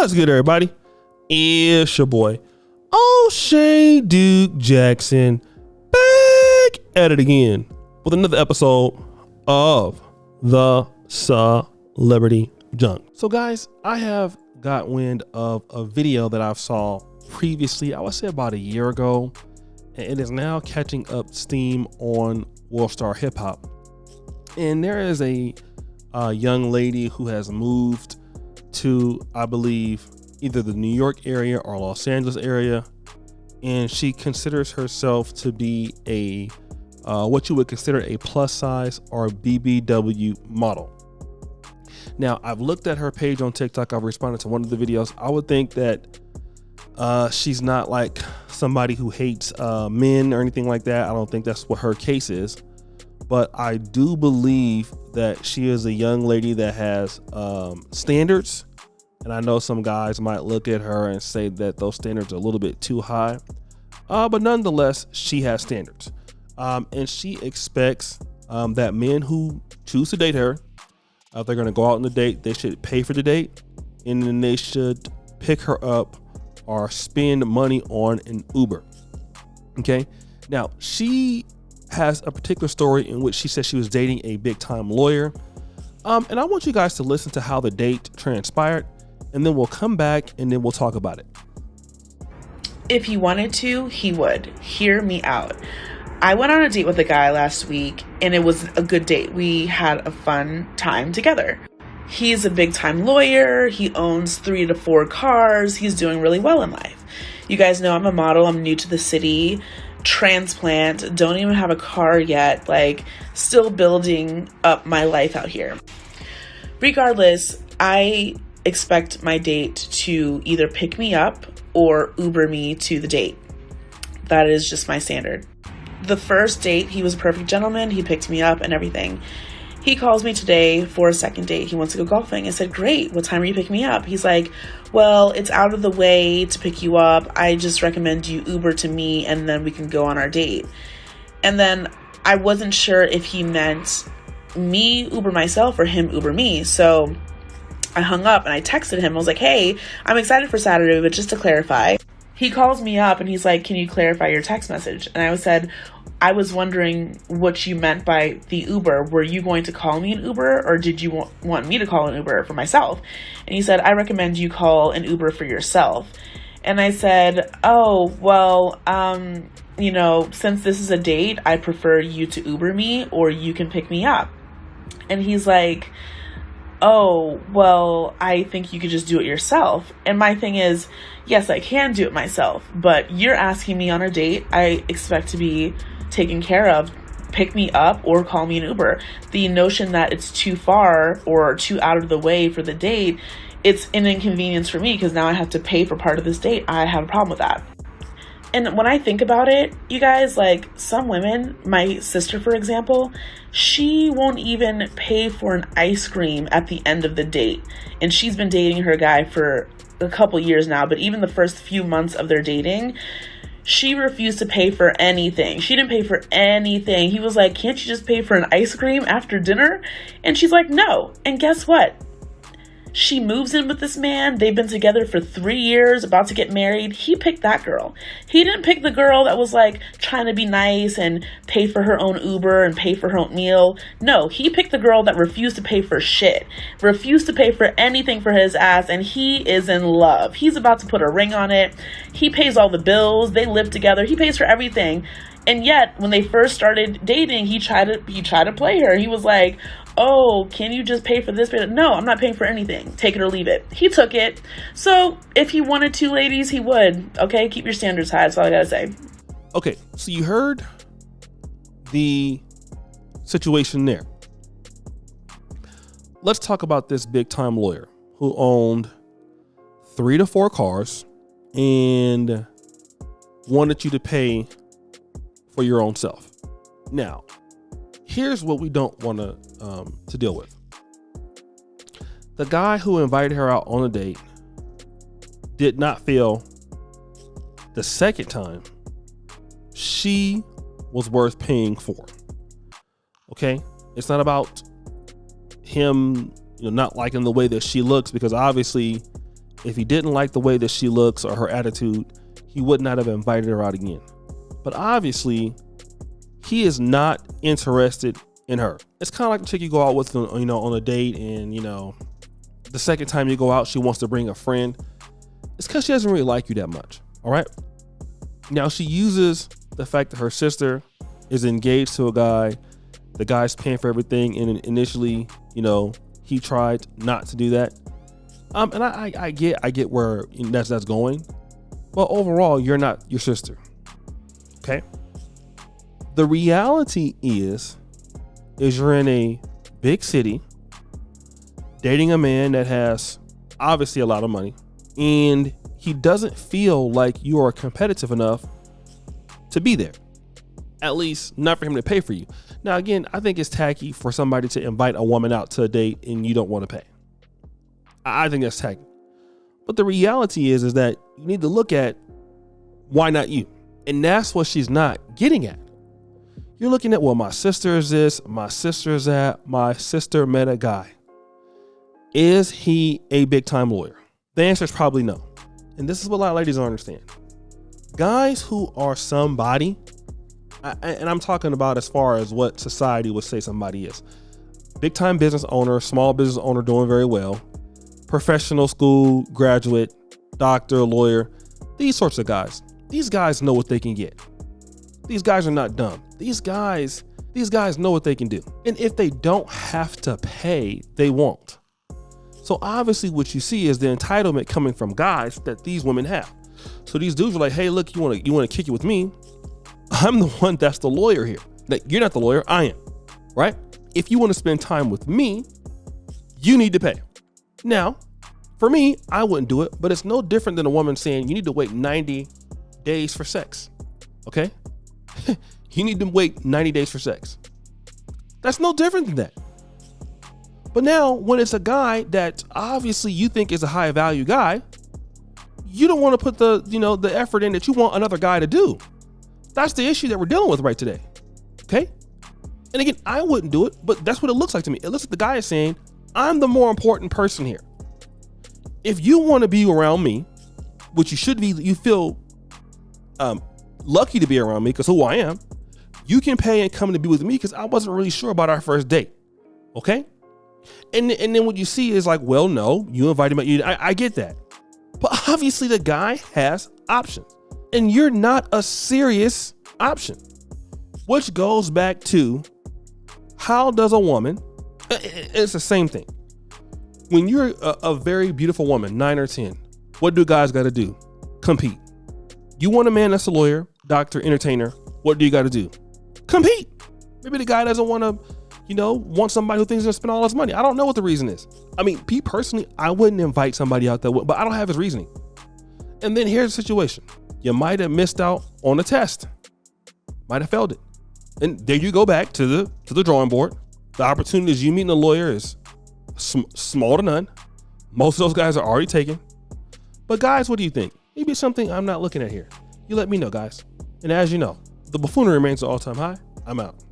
What's good, everybody? It's your boy, O'Shea Duke Jackson, back at it again with another episode of the Celebrity Junk. So guys, I have got wind of a video that I saw previously, I would say about a year ago, and it is now catching up steam on Worldstar Hip Hop. And there is a young lady who has moved to, I believe, either the New York area or Los Angeles area, and she considers herself to be a what you would consider a plus size or BBW model. Now, I've looked at her page on TikTok. I've responded to one of the videos. I would think that she's not like somebody who hates men or anything like that. I don't think that's what her case is, but I do believe that she is a young lady that has standards. And I know some guys might look at her and say that those standards are a little bit too high, but nonetheless, she has standards. And she expects that men who choose to date her, if they're going to go out on a date, they should pay for the date, and then they should pick her up or spend money on an Uber. Okay. Now, she has a particular story in which she says she was dating a big time lawyer. And I want you guys to listen to how the date transpired, and then we'll come back and then we'll talk about it. If he wanted to, he would. Hear me out. I went on a date with a guy last week, and it was a good date. We had a fun time together. He's a big time lawyer. He owns 3 to 4 cars. He's doing really well in life. You guys know I'm a model. I'm new to the city. Transplant. Don't even have a car yet. Like, still building up my life out here. Regardless, I expect my date to either pick me up or Uber me to the date. That is just my standard. The first date, he was a perfect gentleman. He picked me up and everything. He calls me today for a second date. He wants to go golfing. I said, great. What time are you picking me up? He's like, well, it's out of the way to pick you up. I just recommend you Uber to me and then we can go on our date. And then I wasn't sure if he meant me Uber myself or him Uber me. So I hung up and I texted him. I was like, hey, I'm excited for Saturday, but just to clarify. He calls me up and he's like, can you clarify your text message? And I said, I was wondering what you meant by the Uber. Were you going to call me an Uber, or did you want me to call an Uber for myself? And he said, I recommend you call an Uber for yourself. And I said, oh, well, since this is a date, I prefer you to Uber me, or you can pick me up. And he's like, oh, well, I think you could just do it yourself. And my thing is, yes, I can do it myself, but you're asking me on a date. I expect to be taken care of. Pick me up or call me an Uber. The notion that it's too far or too out of the way for the date, it's an inconvenience for me because now I have to pay for part of this date. I have a problem with that. And when I think about it, you guys, like some women, my sister, for example, she won't even pay for an ice cream at the end of the date. And she's been dating her guy for a couple years now, but even the first few months of their dating, she refused to pay for anything. She didn't pay for anything. He was like, can't you just pay for an ice cream after dinner? And she's like, no. And guess what? She moves in with this man. They've been together for 3 years, about to get married. He picked that girl. He didn't pick the girl that was like trying to be nice and pay for her own Uber and pay for her own meal. No, he picked the girl that refused to pay for shit, refused to pay for anything for his ass, and he is in love. He's about to put a ring on it. He pays all the bills. They live together. He pays for everything. And yet, when they first started dating, he tried to play her. He was like, oh, can you just pay for this? No, I'm not paying for anything. Take it or leave it. He took it. So if he wanted to, ladies, he would. Okay, keep your standards high. That's all I gotta say. Okay, so you heard the situation there. Let's talk about this big time lawyer who owned 3 to 4 cars and wanted you to pay for your own self. Now, here's what we don't want to deal with. The guy who invited her out on a date did not feel the second time she was worth paying for. Okay? It's not about him, not liking the way that she looks, because obviously if he didn't like the way that she looks or her attitude, he would not have invited her out again. But obviously, he is not interested in her. It's kind of like the chick you go out with, on a date, and the second time you go out, she wants to bring a friend. It's because she doesn't really like you that much. All right. Now she uses the fact that her sister is engaged to a guy. The guy's paying for everything, and initially, he tried not to do that. And I get where that's going, but overall, you're not your sister. Okay. The reality is you're in a big city, dating a man that has obviously a lot of money, and he doesn't feel like you are competitive enough to be there. At least not for him to pay for you. Now, again, I think it's tacky for somebody to invite a woman out to a date and you don't want to pay. I think that's tacky. But the reality is that you need to look at why not you? And that's what she's not getting at. You're looking at, well, my sister is this, my sister is that, my sister met a guy. Is he a big time lawyer? The answer is probably no. And this is what a lot of ladies don't understand. Guys who are somebody, and I'm talking about as far as what society would say somebody is. Big time business owner, small business owner doing very well, professional school graduate, doctor, lawyer, these sorts of guys. These guys know what they can get. These guys are not dumb. These guys know what they can do. And if they don't have to pay, they won't. So obviously what you see is the entitlement coming from guys that these women have. So these dudes are like, hey, look, you want to kick it with me? I'm the one that's the lawyer here. Like, you're not the lawyer, I am, right? If you want to spend time with me, you need to pay. Now, for me, I wouldn't do it, but it's no different than a woman saying you need to wait 90 days for sex, okay? You need to wait 90 days for sex. That's no different than that. But now, when it's a guy that obviously you think is a high value guy, you don't want to put the effort in that you want another guy to do. That's the issue that we're dealing with right today. Okay? And again, I wouldn't do it, but that's what it looks like to me. It looks like the guy is saying, I'm the more important person here. If you want to be around me, which you should be, you feel lucky to be around me because who I am, you can pay and come to be with me because I wasn't really sure about our first date. Okay? And then what you see is like, well, no, you invited me. I get that. But obviously the guy has options. And you're not a serious option, which goes back to how does a woman, it's the same thing. When you're a very beautiful woman, 9 or 10, what do guys got to do? Compete. You want a man that's a lawyer, doctor, entertainer, what do you got to do? Compete. Maybe the guy doesn't want to, want somebody who thinks he's going to spend all his money. I don't know what the reason is. I mean, me personally, I wouldn't invite somebody out there, but I don't have his reasoning. And then here's the situation. You might have missed out on a test. Might have failed it. And there you go back to the drawing board. The opportunities you meeting a lawyer is small to none. Most of those guys are already taken. But guys, what do you think? Maybe it's something I'm not looking at here. You let me know, guys. And as you know, the buffoonery remains an all-time high. I'm out.